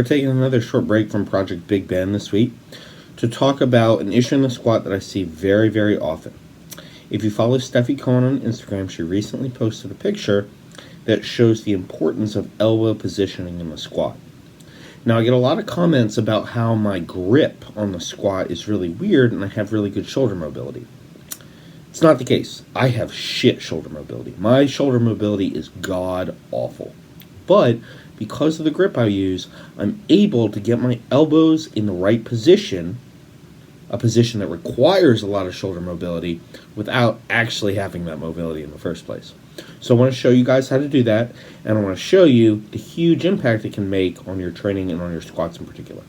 we're taking another short break from Project Big Ben this week to talk about an issue in the squat that I see very, very often. If you follow Steffi Cohen on Instagram, she recently posted a picture that shows the importance of elbow positioning in the squat. Now, I get a lot of comments about how my grip on the squat is really weird and I have really good shoulder mobility. It's not the case. I have shit shoulder mobility. My shoulder mobility is god-awful. But because of the grip I use, I'm able to get my elbows in the right position, a position that requires a lot of shoulder mobility, without actually having that mobility in the first place. So I want to show you guys how to do that, and I want to show you the huge impact it can make on your training and on your squats in particular.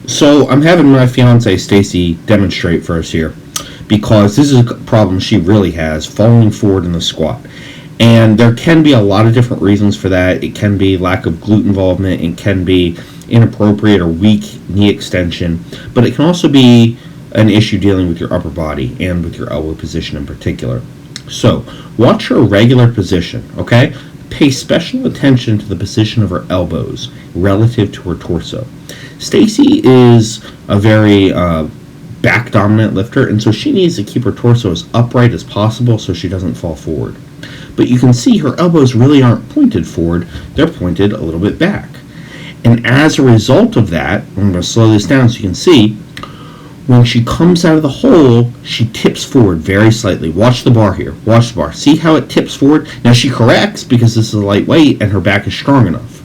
So I'm having my fiance Stacy demonstrate for us here, because this is a problem she really has, falling forward in the squat. And there can be a lot of different reasons for that. It can be lack of glute involvement, it can be inappropriate or weak knee extension, but it can also be an issue dealing with your upper body and with your elbow position in particular. So, watch her regular position, okay? Pay special attention to the position of her elbows relative to her torso. Stacy is a very back dominant lifter, and so she needs to keep her torso as upright as possible so she doesn't fall forward. But you can see her elbows really aren't pointed forward, they're pointed a little bit back. And as a result of that, I'm going to slow this down so you can see, when she comes out of the hole, she tips forward very slightly. Watch the bar here. Watch the bar. See how it tips forward? Now she corrects because this is a lightweight and her back is strong enough.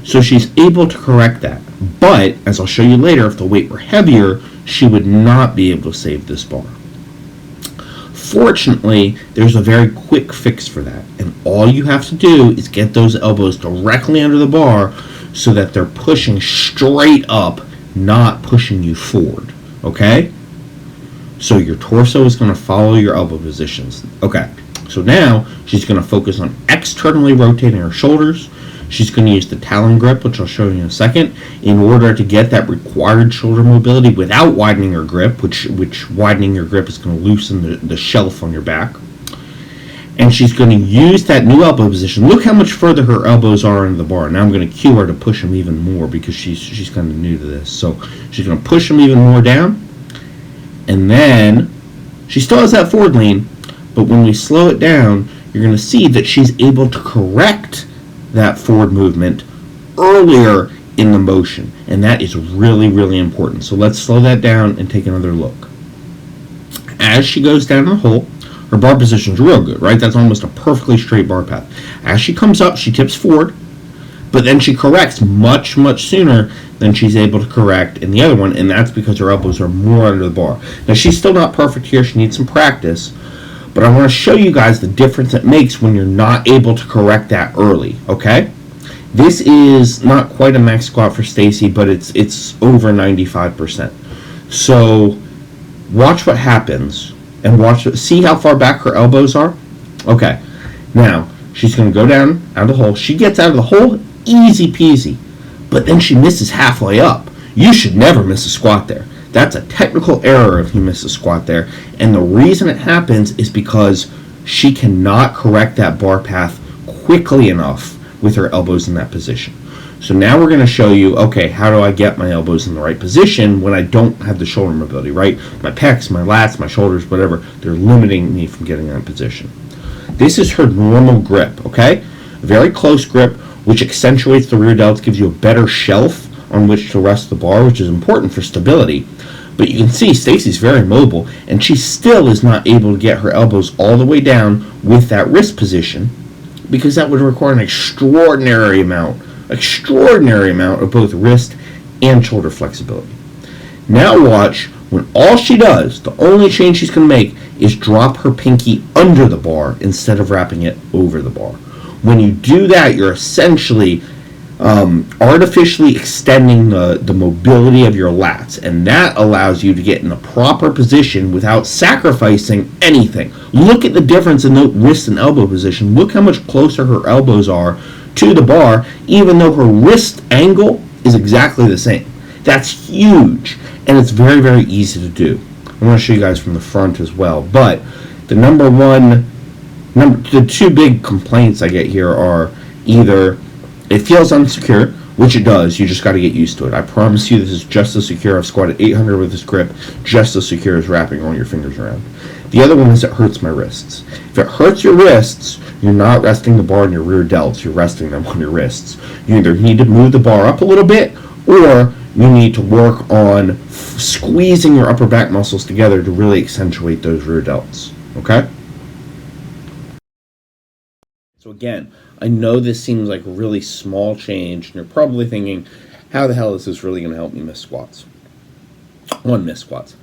So she's able to correct that. But, as I'll show you later, if the weight were heavier, she would not be able to save this bar. Fortunately, there's a very quick fix for that. And all you have to do is get those elbows directly under the bar so that they're pushing straight up, not pushing you forward. Okay? So your torso is going to follow your elbow positions. Okay. So now she's going to focus on externally rotating her shoulders. She's going to use the talon grip, which I'll show you in a second, in order to get that required shoulder mobility without widening her grip, which widening your grip is going to loosen the shelf on your back. And she's going to use that new elbow position. Look how much further her elbows are into the bar. Now I'm going to cue her to push them even more because she's kind of new to this. So she's going to push them even more down. And then she still has that forward lean, but when we slow it down, you're going to see that she's able to correct that forward movement earlier in the motion. And that is really, really important. So let's slow that down and take another look. As she goes down the hole, her bar position is real good, right? That's almost a perfectly straight bar path. As she comes up, she tips forward, but then she corrects much, much sooner than she's able to correct in the other one, and that's because her elbows are more under the bar. Now, she's still not perfect here. She needs some practice, but I want to show you guys the difference it makes when you're not able to correct that early, okay? This is not quite a max squat for Stacy, but it's over 95%. So watch what happens. And see how far back her elbows are? Okay, now, she's going to go down out of the hole. She gets out of the hole, easy peasy. But then she misses halfway up. You should never miss a squat there. That's a technical error if you miss a squat there. And the reason it happens is because she cannot correct that bar path quickly enough with her elbows in that position. So now we're going to show you, okay, how do I get my elbows in the right position when I don't have the shoulder mobility, right? My pecs, my lats, my shoulders, whatever, they're limiting me from getting in that position. This is her normal grip, okay? A very close grip, which accentuates the rear delts, gives you a better shelf on which to rest the bar, which is important for stability. But you can see Stacy's very mobile, and she still is not able to get her elbows all the way down with that wrist position, because that would require an extraordinary amount of both wrist and shoulder flexibility. Now watch, when all she does, the only change she's going to make is drop her pinky under the bar instead of wrapping it over the bar. When you do that, you're essentially artificially extending the mobility of your lats, and that allows you to get in the proper position without sacrificing anything. Look at the difference in the wrist and elbow position. Look how much closer her elbows are to the bar, even though her wrist angle is exactly the same. That's huge, and it's very, very easy to do. I want to show you guys from the front as well, but the the two big complaints I get here are either it feels unsecure, which it does. You just got to get used to it. I promise you, this is just as secure. I've squatted 800 with this grip, just as secure as wrapping all your fingers around. The other one is it hurts my wrists. If it hurts your wrists, you're not resting the bar on your rear delts. You're resting them on your wrists. You either need to move the bar up a little bit, or you need to work on squeezing your upper back muscles together to really accentuate those rear delts. Okay? So again, I know this seems like a really small change, and you're probably thinking, how the hell is this really going to help me miss squats? Miss squats.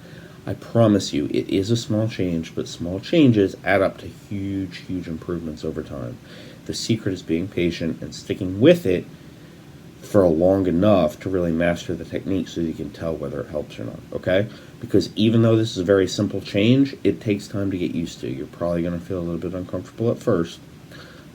I promise you, it is a small change, but small changes add up to huge, huge improvements over time. The secret is being patient and sticking with it for long enough to really master the technique so you can tell whether it helps or not, okay? Because even though this is a very simple change, it takes time to get used to. You're probably going to feel a little bit uncomfortable at first.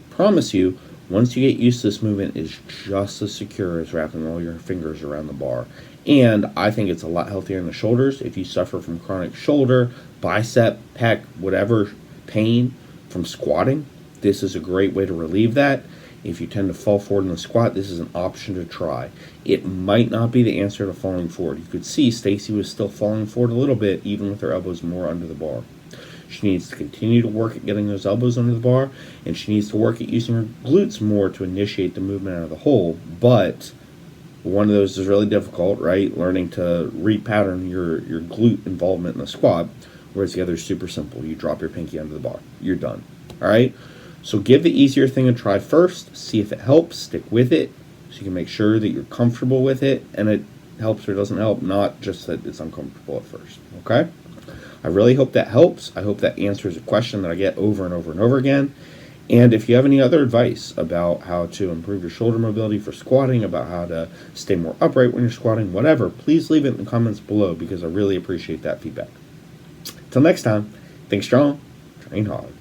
Promise you, once you get used to this movement, it's just as secure as wrapping all your fingers around the bar. And I think it's a lot healthier in the shoulders. If you suffer from chronic shoulder, bicep, pec, whatever pain from squatting, this is a great way to relieve that. If you tend to fall forward in the squat, this is an option to try. It might not be the answer to falling forward. You could see Stacy was still falling forward a little bit, even with her elbows more under the bar. She needs to continue to work at getting those elbows under the bar, and she needs to work at using her glutes more to initiate the movement out of the hole. But one of those is really difficult, right? Learning to repattern your glute involvement in the squat, whereas the other is super simple. You drop your pinky under the bar. You're done. All right? So give the easier thing a try first. See if it helps. Stick with it so you can make sure that you're comfortable with it, and it helps or doesn't help, not just that it's uncomfortable at first. Okay? I really hope that helps. I hope that answers a question that I get over and over and over again. And if you have any other advice about how to improve your shoulder mobility for squatting, about how to stay more upright when you're squatting, whatever, please leave it in the comments below because I really appreciate that feedback. Till next time, think strong, train hard.